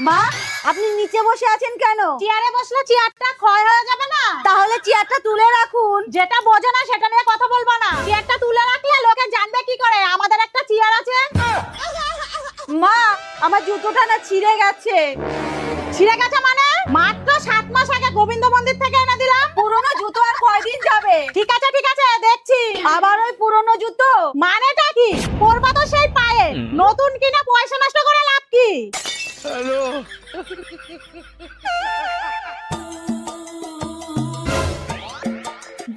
মা, আপনি নিচে বসে আছেন কেন? চেয়ারে বসলে চেয়ারটা ক্ষয় হয়ে যাবে না? তাহলে চেয়ারটা তুলে রাখুন। যেটা বোঝে না সেটা নিয়ে কথা বলবো না। চেয়ারটা তুলে রাখলে লোকে জানবে কি করে আমাদের একটা চেয়ার আছে? মা, আমার জুতোটা না ছিঁড়ে গেছে। ছিঁড়ে গেছে মানে? মাত্র 7 মাস আগে গোবিন্দ মন্দির থেকে এনে দিলাম। পুরনো জুতো আর কয়দিন যাবে? ঠিক আছে দেখছি। আবার ওই পুরনো জুতো? মানেটা কি? পরবা তো সেই পায়ে, নতুন কিনে পয়সা নষ্ট করে লাভ কি?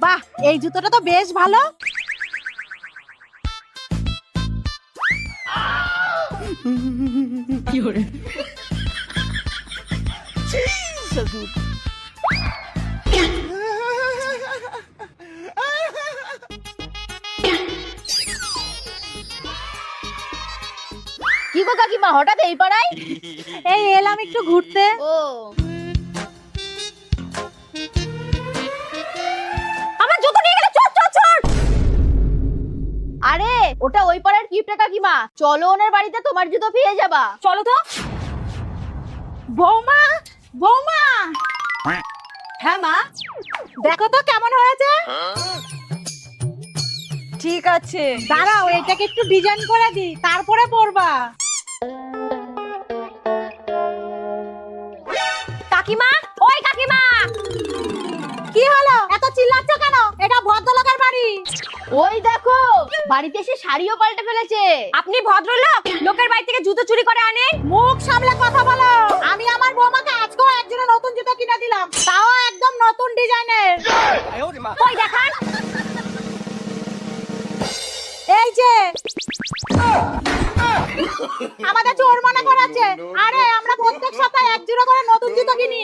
বাহ, এই জুতোটা তো বেশ ভালো। কি গো কাকিমা, হঠাৎ এই পাড়ায়? এই এলাম একটু ঘুরতে। ও, আমার জুতো নিয়ে গেলে চট চট চট। আরে ওটা ওই পাড়ার কিপটা কাকিমা, চলো ওনার বাড়িতে, তোমার জুতো পেয়ে যাবা। চলো তো। বৌমা, বৌমা, হ্যাঁ মা, দেখো তো কেমন হয়েছে। ঠিক আছে। দাঁড়াও, এটাকে একটু ডিজাইন করে দিই, তারপরে পরবা। কাকিমা, ওই কাকিমা, কি হলো, এত চিল্লাচ্ছ কেন? এটা ভদ্রলোকের বাড়ি। ওই দেখো, বাড়িতে এসে শাড়িও পাল্টে ফেলেছে। আপনি ভদ্রলোক, লোকের বাড়ি থেকে জুতো চুরি করে আনেন? মুখ সামলে কথা বলো। আমি আমার বৌমাকে আজকেও একজনের নতুন জুতো কিনে দিলাম, তাও একদম নতুন ডিজাইনের। ওই দেখান। এই যে আমাদের চোর মনে করাচ্ছে। আরে আমরা প্রত্যেক সপ্তাহে এক জোড়া করে নতুন জুতো কিনি।